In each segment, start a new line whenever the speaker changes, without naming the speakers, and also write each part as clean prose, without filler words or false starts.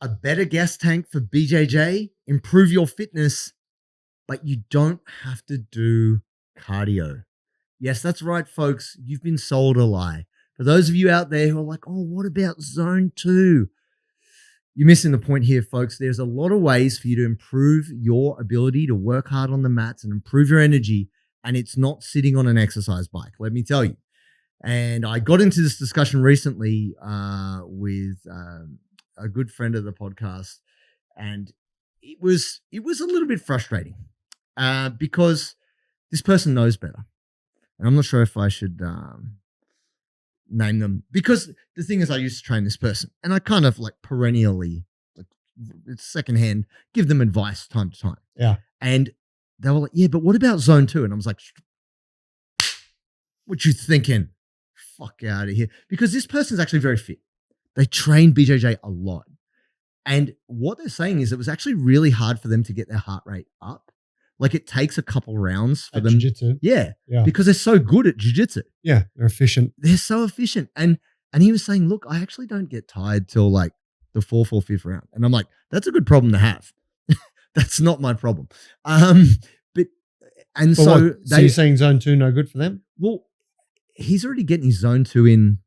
a better gas tank for BJJ, improve your fitness, but you don't have to do cardio. Yes, that's right, folks. You've been sold a lie. For those of you out there who are like, oh, what about zone 2? You're missing the point here, folks. There's a lot of ways for you to improve your ability to work hard on the mats and improve your energy, and it's not sitting on an exercise bike, let me tell you. And I got into this discussion recently with a good friend of the podcast, and it was a little bit frustrating because this person knows better. And I'm not sure if I should name them, because the thing is, I used to train this person, and I kind of like perennially, like it's secondhand, give them advice time to time.
Yeah.
And they were like, yeah, but what about zone 2? And I was like, what you thinking? Fuck out of here. Because this person's actually very fit. They train BJJ a lot. And what they're saying is it was actually really hard for them to get their heart rate up. Like it takes a couple rounds for them.
Jiu-jitsu.
Yeah. Because they're so good at jiu-jitsu.
Yeah. They're efficient.
They're so efficient. And he was saying, look, I actually don't get tired till like the 4th or 5th round. And I'm like, that's a good problem to have. That's not my problem. So
you're saying zone 2 no good for them?
Well, he's already getting his zone 2 in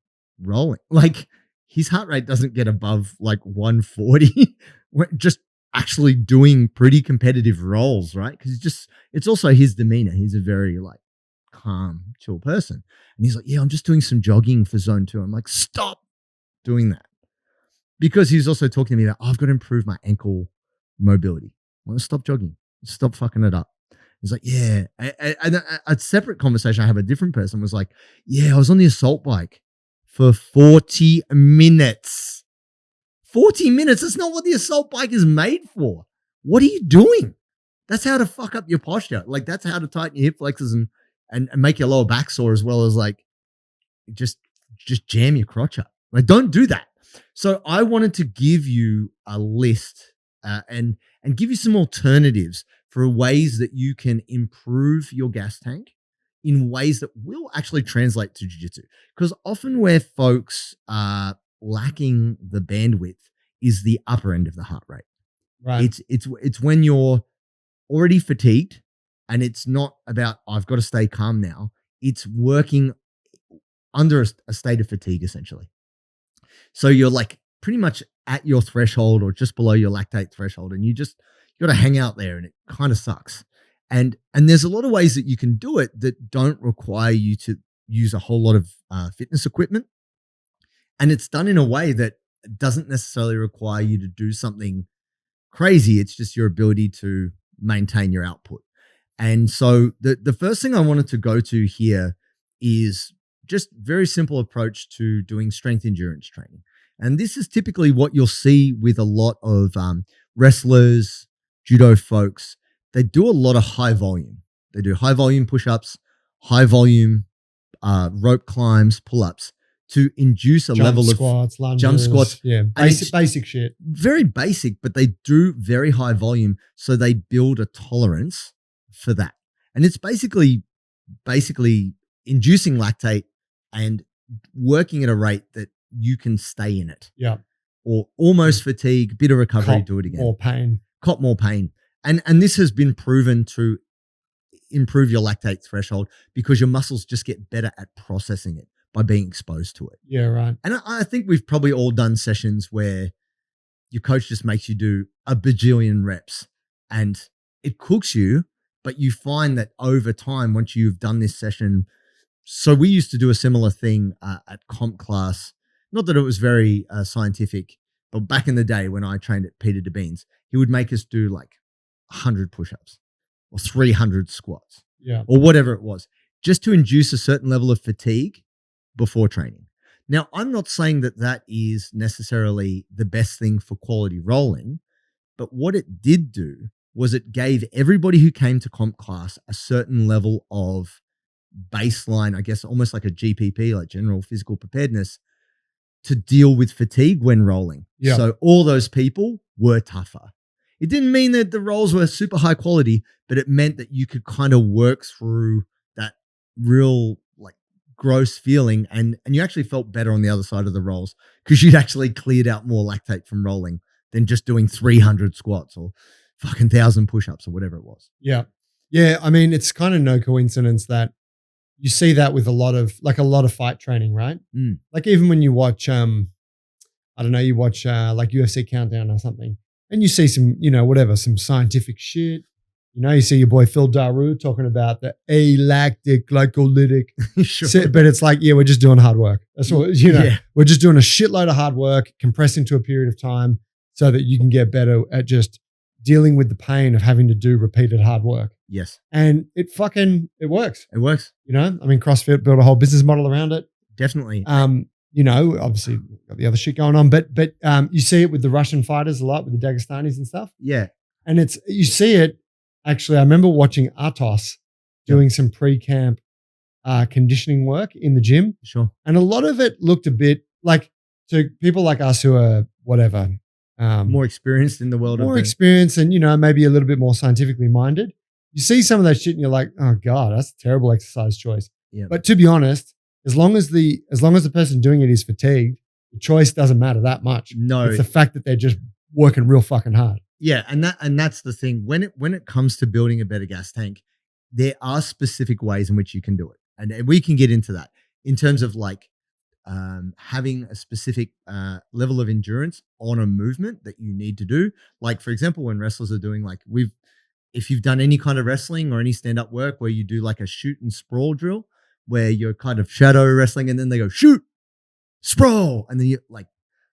rolling. Like his heart rate doesn't get above like 140. We're just actually doing pretty competitive rolls, right? Because it's also his demeanor. He's a very like calm, chill person. And he's like, yeah, I'm just doing some jogging for zone 2. I'm like, stop doing that. Because he's also talking to me about, I've got to improve my ankle mobility. I want to stop jogging. Stop fucking it up. He's like, yeah. And a separate conversation I have, a different person was like, yeah, I was on the assault bike for 40 minutes. 40 minutes? That's not what the assault bike is made for. What are you doing? That's how to fuck up your posture. Like that's how to tighten your hip flexors and make your lower back sore, as well as like just jam your crotch up. Like don't do that. So I wanted to give you a list and give you some alternatives for ways that you can improve your gas tank in ways that will actually translate to jiu-jitsu. Because often where folks are lacking the bandwidth is the upper end of the heart rate.
Right.
It's when you're already fatigued, and it's not about, I've got to stay calm now. It's working under a state of fatigue, essentially. So you're like pretty much at your threshold or just below your lactate threshold, and you got to hang out there, and it kind of sucks. And there's a lot of ways that you can do it that don't require you to use a whole lot of fitness equipment. And it's done in a way that doesn't necessarily require you to do something crazy. It's just your ability to maintain your output. And so the first thing I wanted to go to here is just very simple approach to doing strength endurance training. And this is typically what you'll see with a lot of wrestlers, judo folks. They do a lot of high volume. They do high volume push-ups, high volume rope climbs, pull-ups to induce a level
squats,
of
lunges,
jump squats.
Yeah, basic shit.
Very basic, but they do very high volume. So they build a tolerance for that. And it's basically inducing lactate and working at a rate that you can stay in it.
Yeah.
Or almost fatigue, bit of recovery, do it again.
More pain.
Cop more pain. And this has been proven to improve your lactate threshold because your muscles just get better at processing it by being exposed to it.
Yeah, right.
And I think we've probably all done sessions where your coach just makes you do a bajillion reps and it cooks you, but you find that over time, once you've done this session, so we used to do a similar thing at comp class. Not that it was very scientific, but back in the day when I trained at Peter DeBean's, he would make us do like 100 push-ups or 300 squats, or whatever it was, just to induce a certain level of fatigue before training. Now, I'm not saying that that is necessarily the best thing for quality rolling, but what it did do was it gave everybody who came to comp class a certain level of baseline, I guess, almost like a GPP, like general physical preparedness, to deal with fatigue when rolling.
Yeah.
So all those people were tougher. It didn't mean that the rolls were super high quality, but it meant that you could kind of work through that real like gross feeling and you actually felt better on the other side of the rolls because you'd actually cleared out more lactate from rolling than just doing 300 squats or fucking 1,000 push-ups or whatever it was.
Yeah. Yeah. I mean, it's kind of no coincidence that you see that with a lot of fight training, right? Like even when you watch, I don't know, you watch like UFC Countdown or something, and you see some, some scientific shit. You see your boy Phil Daru talking about the alactic glycolytic.
Sure.
But it's like, we're just doing hard work. That's what, we're just doing a shitload of hard work compressed into a period of time so that you can get better at just dealing with the pain of having to do repeated hard work.
Yes.
And it works.
It works.
I mean, CrossFit built a whole business model around it.
Definitely.
Obviously got the other shit going on, but you see it with the Russian fighters a lot, with the Dagestanis and stuff.
Yeah.
And you see it. Actually, I remember watching Atos doing some pre-camp conditioning work in the gym.
Sure.
And a lot of it looked a bit like, to people like us who are whatever.
More experienced in the world.
More experienced and, maybe a little bit more scientifically minded. You see some of that shit and you're like, oh God, that's a terrible exercise choice.
Yeah.
But to be honest, as long as the person doing it is fatigued, the choice doesn't matter that much.
No.
It's the fact that they're just working real fucking hard.
Yeah, and that's the thing. When it comes to building a better gas tank, there are specific ways in which you can do it, and we can get into that in terms of like having a specific level of endurance on a movement that you need to do. Like for example, when wrestlers are doing if you've done any kind of wrestling or any stand up work where you do like a shoot and sprawl drill, where you're kind of shadow wrestling, and then they go shoot, sprawl, and then you like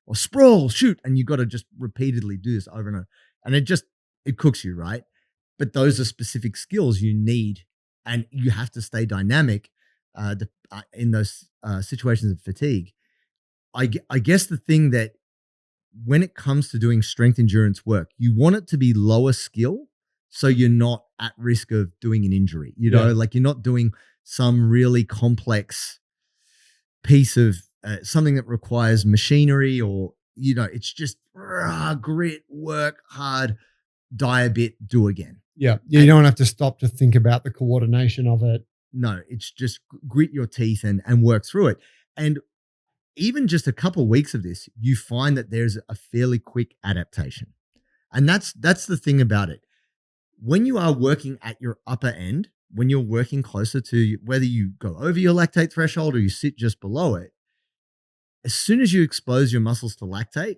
or sprawl, shoot, and you got to just repeatedly do this over and over. And it cooks you, right? But those are specific skills you need, and you have to stay dynamic in those situations of fatigue. I guess the thing that when it comes to doing strength endurance work, you want it to be lower skill so you're not at risk of doing an injury. Like you're not doing some really complex piece of something that requires machinery or it's just grit, work hard, die a bit, do again.
Yeah. You don't have to stop to think about the coordination of it.
No, it's just grit your teeth and work through it. And even just a couple of weeks of this, you find that there's a fairly quick adaptation. And that's the thing about it. When you are working at your upper end, when you're working closer to whether you go over your lactate threshold or you sit just below it, as soon as you expose your muscles to lactate,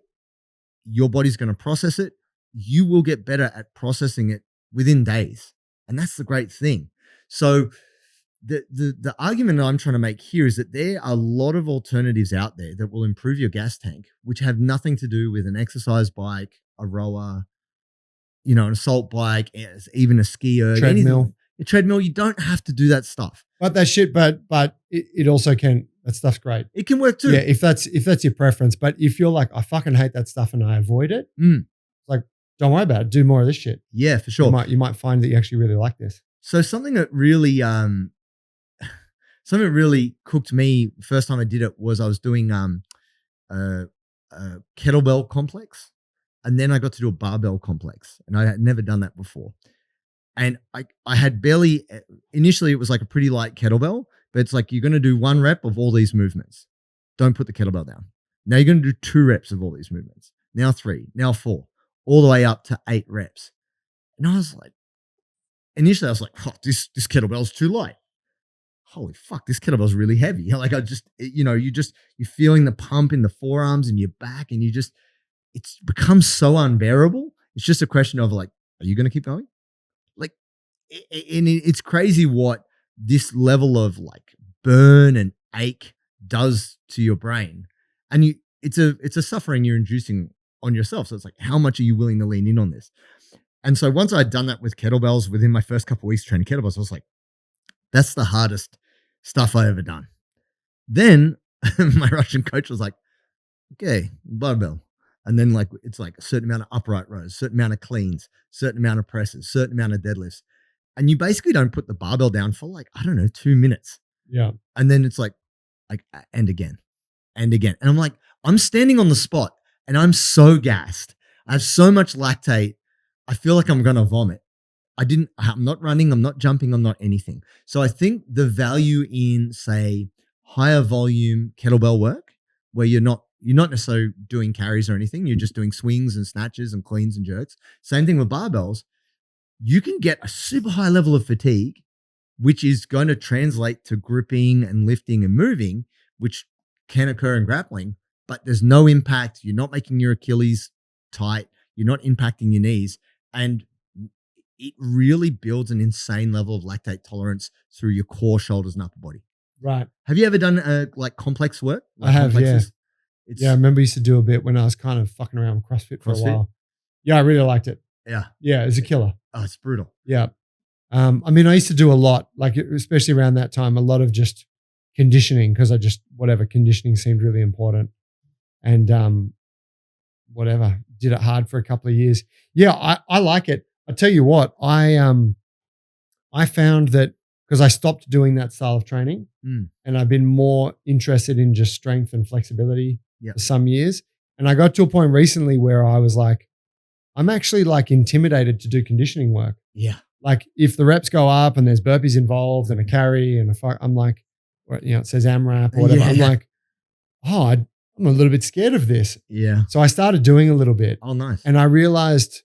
your body's going to process it. You will get better at processing it within days. And that's the great thing. So the argument that I'm trying to make here is that there are a lot of alternatives out there that will improve your gas tank, which have nothing to do with an exercise bike, a rower, an assault bike, even a ski erg,
treadmill.
Anything. A treadmill, you don't have to do that stuff.
But that shit, but it also can. That stuff's great.
It can work too.
Yeah, if that's your preference. But if you're like, I fucking hate that stuff and I avoid it, like, don't worry about it. Do more of this shit.
Yeah, for sure.
You might find that you actually really like this.
So something that really cooked me first time I did it was I was doing a kettlebell complex, and then I got to do a barbell complex, and I had never done that before. And I had barely, initially it was like a pretty light kettlebell, but it's like, you're going to do 1 rep of all these movements. Don't put the kettlebell down. Now you're going to do 2 reps of all these movements. Now 3, now 4, all the way up to 8 reps. And I was like, initially I was like, oh, this kettlebell's too light. Holy fuck, this kettlebell's really heavy. Like you're feeling the pump in the forearms and your back, and it's become so unbearable. It's just a question of like, are you going to keep going? Like, and it's crazy what this level of like burn and ache does to your brain. And it's a suffering you're inducing on yourself. So it's like, how much are you willing to lean in on this? And so once I'd done that with kettlebells within my first couple of weeks training kettlebells, I was like, that's the hardest stuff I ever done. Then my Russian coach was like, okay, barbell. And then like, it's like a certain amount of upright rows, certain amount of cleans, certain amount of presses, certain amount of deadlifts. And you basically don't put the barbell down for like, I don't know, 2 minutes.
Yeah.
And then it's like, and again, and again. And I'm like, I'm standing on the spot and I'm so gassed. I have so much lactate. I feel like I'm going to vomit. I'm not running. I'm not jumping. I'm not anything. So I think the value in, say, higher volume kettlebell work, where you're not you're not necessarily doing carries or anything. You're just doing swings and snatches and cleans and jerks. Same thing with barbells. You can get a super high level of fatigue, which is going to translate to gripping and lifting and moving, which can occur in grappling, but there's no impact. You're not making your Achilles tight. You're not impacting your knees. And it really builds an insane level of lactate tolerance through your core, shoulders, and upper body.
Right.
Have you ever done like complex work? Like
I have,
complexes?
Yeah, I remember I used to do a bit when I was kind of fucking around with CrossFit for a while. Yeah, I really liked it.
Yeah.
Yeah, it's a killer.
Oh, it's brutal.
Yeah. I mean, I used to do a lot, like especially around that time, a lot of just conditioning because conditioning seemed really important. And did it hard for a couple of years. Yeah, I like it. I tell you what, I found that because I stopped doing that style of training and I've been more interested in just strength and flexibility for some years. And I got to a point recently where I was like, I'm actually like intimidated to do conditioning work.
Yeah.
Like if the reps go up and there's burpees involved and a carry and I'm like, it says AMRAP or whatever. I'm like, I'm a little bit scared of this.
Yeah.
So I started doing a little bit.
Oh, nice.
And I realized,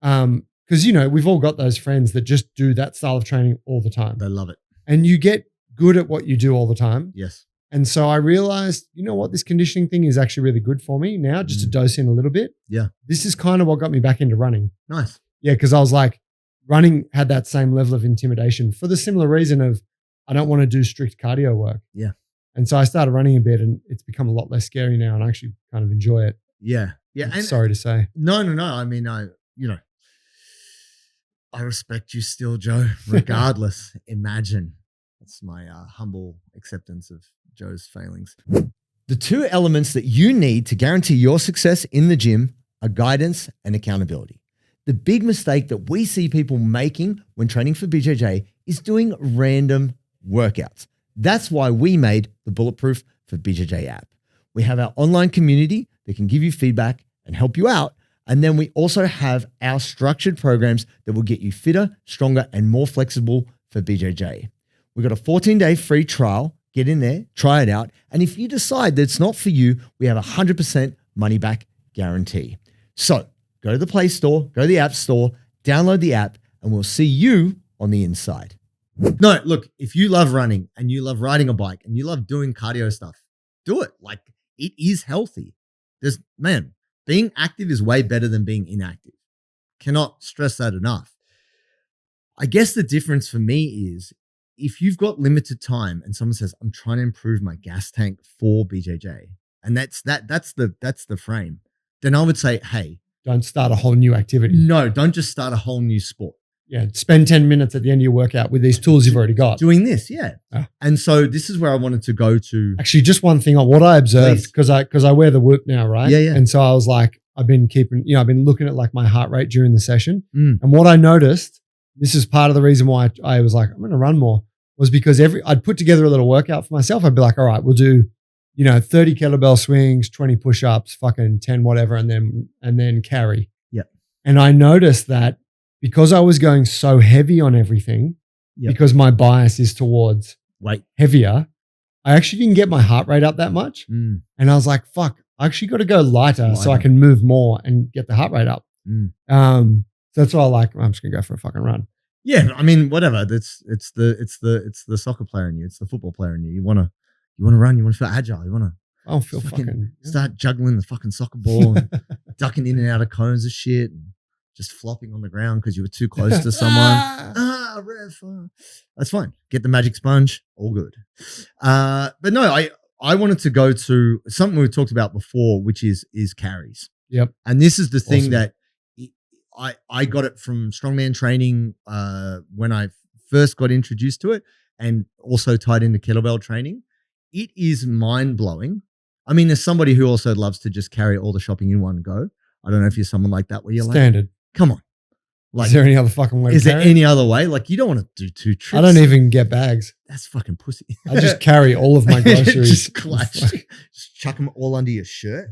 because, we've all got those friends that just do that style of training all the time.
They love it.
And you get good at what you do all the time.
Yes.
And so I realized, you know what, this conditioning thing is actually really good for me now, just to dose in a little bit.
Yeah.
This is kind of what got me back into running.
Nice.
Yeah, because I was like, running had that same level of intimidation for the similar reason of I don't want to do strict cardio work.
Yeah.
And so I started running a bit and it's become a lot less scary now and I actually kind of enjoy it.
Yeah. Yeah.
And sorry to say.
No. I mean, I respect you still, Joe, regardless. Imagine. That's my humble acceptance of Joe's failings. The two elements that you need to guarantee your success in the gym are guidance and accountability. The big mistake that we see people making when training for BJJ is doing random workouts. That's why we made the Bulletproof for BJJ app. We have our online community that can give you feedback and help you out. And then we also have our structured programs that will get you fitter, stronger, and more flexible for BJJ. We've got a 14-day free trial. Get in there, try it out. And if you decide that it's not for you, we have a 100% money back guarantee. So go to the Play Store, go to the App Store, download the app, and we'll see you on the inside. No, look, if you love running and you love riding a bike and you love doing cardio stuff, do it. Like, it is healthy. Being active is way better than being inactive. Cannot stress that enough. I guess the difference for me is if you've got limited time and someone says, I'm trying to improve my gas tank for BJJ, and that's the frame, then I would say, hey,
don't start a whole new activity.
No, don't just start a whole new sport.
Yeah, spend 10 minutes at the end of your workout with these tools you've already got.
Doing this, yeah. And so this is where I wanted to go to.
Actually, just one thing on what I observed, because I wear the Whoop now, right?
Yeah.
And so I was like, I've been looking at like my heart rate during the session. And what I noticed, this is part of the reason why I was like, I'm going to run more, was because I'd put together a little workout for myself. I'd be like, all right, we'll do 30 kettlebell swings, 20 push-ups, fucking 10 whatever, and then carry.
Yeah.
And I noticed that because I was going so heavy on everything, because my bias is towards
weight
heavier, I actually didn't get my heart rate up that much. And I was like, fuck, I actually got to go lighter so I can move more and get the heart rate up. So that's why I'm just gonna go for a fucking run.
Yeah, I mean, whatever. It's the soccer player in you. It's the football player in you. You wanna run. You want to feel agile. You want to start juggling the fucking soccer ball and ducking in and out of cones of shit and just flopping on the ground because you were too close to someone. Ref. That's fine. Get the magic sponge. All good. But no, I wanted to go to something we talked about before, which is carries.
Yep.
And this is the thing that I got it from strongman training when I first got introduced to it, and also tied into kettlebell training. It is mind-blowing. I mean, as somebody who also loves to just carry all the shopping in one go, I don't know if you're someone like that where you're
standard.
Come on. Like,
is there any other fucking way?
Is there any other way? Like, you don't want to do 2 trips.
I don't even get bags.
That's fucking pussy.
I just carry all of my groceries.
just chuck them all under your shirt.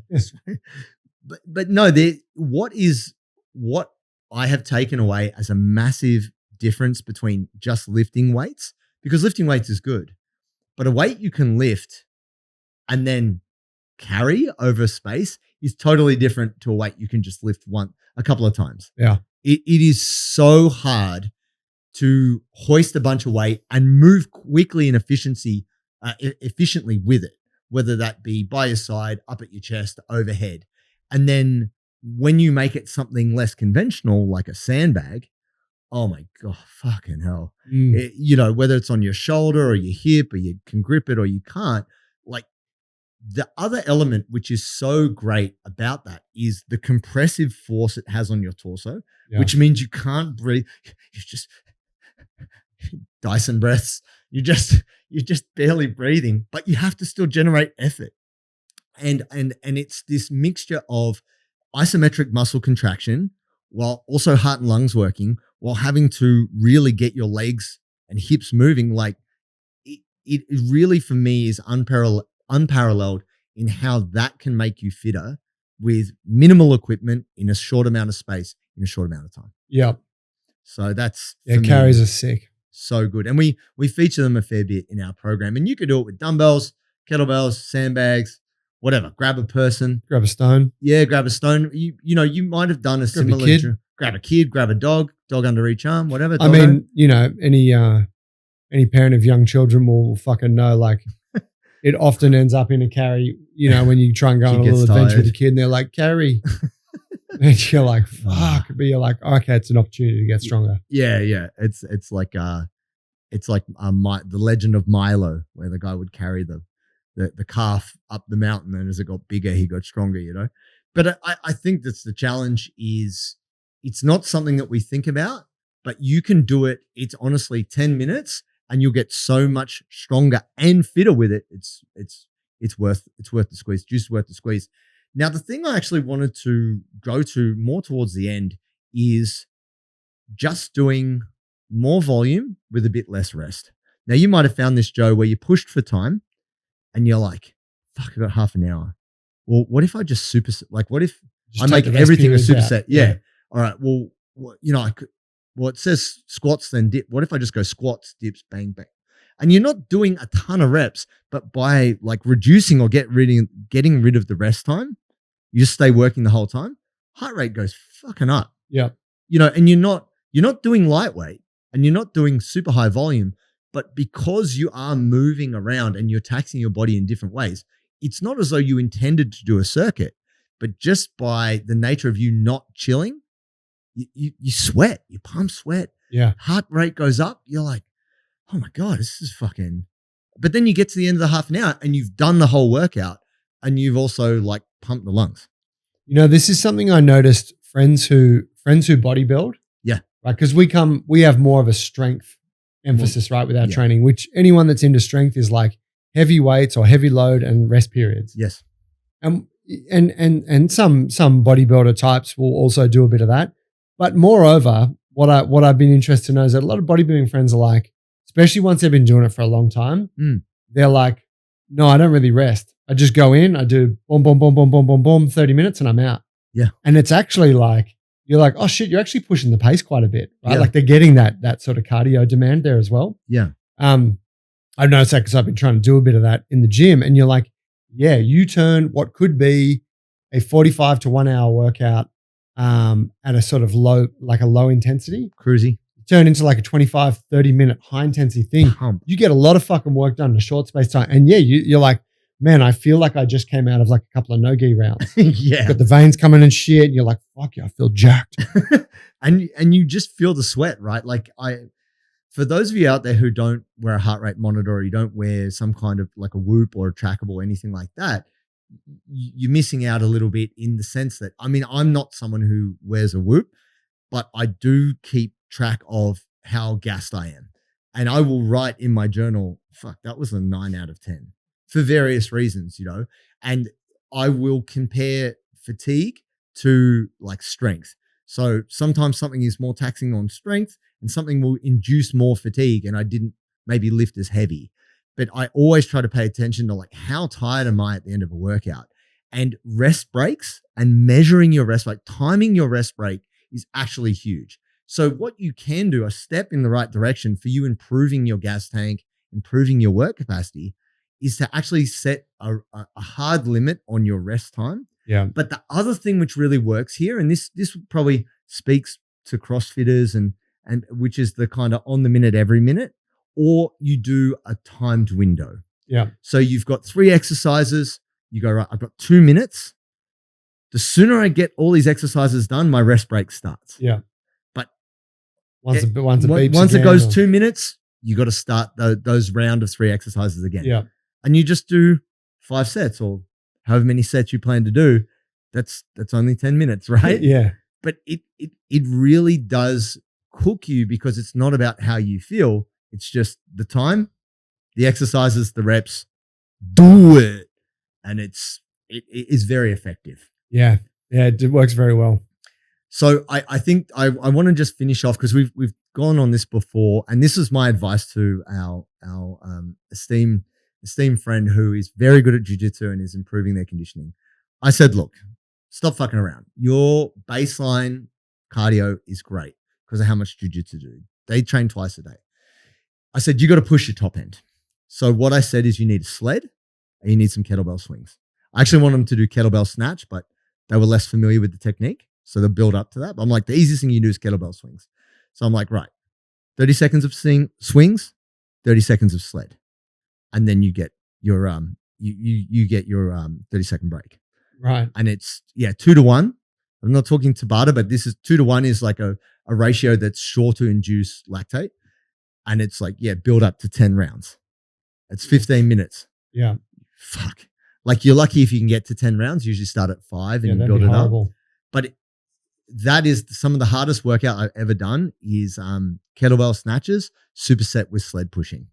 But no, what I have taken away as a massive difference between just lifting weights, because lifting weights is good, but a weight you can lift and then carry over space is totally different to a weight you can just lift a couple of times.
Yeah.
It is so hard to hoist a bunch of weight and move quickly and efficiently with it, whether that be by your side, up at your chest, overhead. And then when you make it something less conventional, like a sandbag, oh my God, fucking hell. Whether it's on your shoulder or your hip, or you can grip it or you can't, like the other element, which is so great about that, is the compressive force it has on your torso, which means you can't breathe. You just Dyson breaths. You're just barely breathing, but you have to still generate effort. And it's this mixture of isometric muscle contraction while also heart and lungs working, while having to really get your legs and hips moving. Like it really, for me, is unparalleled in how that can make you fitter with minimal equipment in a short amount of space in a short amount of time.
Yeah.
So that's
carries are sick.
So good. And we feature them a fair bit in our program. And you could do it with dumbbells, kettlebells, sandbags, whatever. Grab a person.
Grab a stone.
Yeah, grab a stone. You might have done a similar. Grab a kid, grab a dog under each arm, whatever.
I mean, any parent of young children will fucking know, like, it often ends up in a carry, when you try and go on a little adventure with a kid and they're like, carry. And you're like, fuck. But you're like, okay, it's an opportunity to get stronger.
Yeah. It's like the legend of Milo, where the guy would carry the calf up the mountain, and as it got bigger, he got stronger, But I think that's the challenge. Is it's not something that we think about, but you can do it. It's honestly 10 minutes and you'll get so much stronger and fitter with it. It's worth the squeeze. Juice worth the squeeze. Now, the thing I actually wanted to go to more towards the end is just doing more volume with a bit less rest. Now, you might have found this, Joe, where you pushed for time and you're like, fuck, I got half an hour. Well, what if I just what if I make everything a superset? Yeah. All right. Well, it says squats, then dip. What if I just go squats, dips, bang, bang? And you're not doing a ton of reps, but by like reducing or getting rid of the rest time, you just stay working the whole time. Heart rate goes fucking up.
Yeah.
And you're not doing lightweight and you're not doing super high volume, but because you are moving around and you're taxing your body in different ways, it's not as though you intended to do a circuit, but just by the nature of you not chilling, you sweat, you pump sweat.
Yeah.
Heart rate goes up. You're like, oh my God, this is fucking. But then you get to the end of the half an hour and you've done the whole workout and you've also like pumped the lungs.
This is something I noticed friends who bodybuild.
Yeah.
Right. Because we have more of a strength emphasis, right, with our training, which anyone that's into strength is like heavy weights or heavy load and rest periods.
Yes.
And some bodybuilder types will also do a bit of that. But moreover, what I've been interested to know is that a lot of bodybuilding friends are like, especially once they've been doing it for a long time, they're like, no, I don't really rest. I just go in, I do boom, boom, boom, boom, boom, boom, boom, 30 minutes and I'm out.
Yeah.
And it's actually like, you're like, oh shit, you're actually pushing the pace quite a bit, right?
Yeah.
Like they're getting that sort of cardio demand there as well.
Yeah.
I've noticed that because I've been trying to do a bit of that in the gym, and you're like, yeah, you turn what could be a 45 to 1 hour workout at a sort of low intensity.
Cruisy.
Turn into like a 25, 30 minute high intensity thing.
Pump.
You get a lot of fucking work done in a short space of time. And yeah, you're like, man, I feel like I just came out of like a couple of no-gi rounds.
Yeah.
Got the veins coming and shit. And you're like, fuck yeah, I feel jacked.
and you just feel the sweat, right? Like for those of you out there who don't wear a heart rate monitor or you don't wear some kind of like a Whoop or a trackable or anything like that, you're missing out a little bit in the sense that, I mean, I'm not someone who wears a Whoop, but I do keep track of how gassed I am. And I will write in my journal, fuck, that was a 9 out of 10 for various reasons, and I will compare fatigue to like strength. So sometimes something is more taxing on strength and something will induce more fatigue and I didn't maybe lift as heavy. But I always try to pay attention to like, how tired am I at the end of a workout? And rest breaks and measuring your rest break, timing your rest break is actually huge. So what you can do, a step in the right direction for you improving your gas tank, improving your work capacity, is to actually set a hard limit on your rest time.
Yeah.
But the other thing which really works here, and this probably speaks to CrossFitters and which is the kind of on the minute, every minute, or you do a timed window.
Yeah.
So you've got 3 exercises. You go, right, I've got 2 minutes. The sooner I get all these exercises done, my rest break starts.
Yeah.
But
once it
goes 2 minutes, you got to start those round of 3 exercises again.
Yeah.
And you just do 5 sets or however many sets you plan to do. That's only 10 minutes, right?
Yeah.
But it really does cook you because it's not about how you feel. It's just the time, the exercises, the reps, do it. And it is very effective.
Yeah. Yeah. It works very well.
So I think I want to just finish off because we've gone on this before, and this is my advice to our esteemed friend who is very good at jiu-jitsu and is improving their conditioning. I said, look, stop fucking around. Your baseline cardio is great because of how much jiu-jitsu do. They train twice a day. I said, you got to push your top end. So what I said is you need a sled and you need some kettlebell swings. I actually want them to do kettlebell snatch, but they were less familiar with the technique. So they'll build up to that. But I'm like, the easiest thing you do is kettlebell swings. So I'm like, right, 30 seconds of swings, 30 seconds of sled. And then you get your you get your 30-second break.
Right.
And it's 2-to-1. I'm not talking Tabata, but this is 2-to-1 is like a ratio that's sure to induce lactate. And it's like, build up to 10 rounds. It's 15 minutes.
Yeah.
Fuck. Like you're lucky if you can get to 10 rounds. Usually start at 5 and you build it up. But that is some of the hardest workout I've ever done is kettlebell snatches, superset with sled pushing.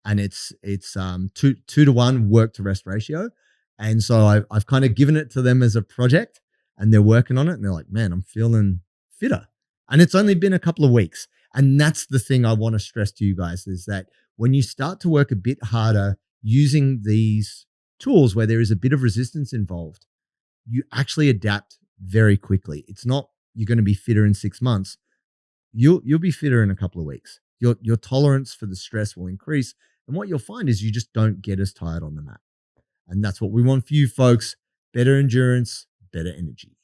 And it's 2-to-1 work to rest ratio. And so I've kind of given it to them as a project and they're working on it and they're like, man, I'm feeling fitter. And it's only been a couple of weeks. And that's the thing I want to stress to you guys is that when you start to work a bit harder using these tools where there is a bit of resistance involved, you actually adapt very quickly. It's not you're going to be fitter in 6 months. You'll be fitter in a couple of weeks. Your tolerance for the stress will increase. And what you'll find is you just don't get as tired on the mat. And that's what we want for you folks. Better endurance, better energy.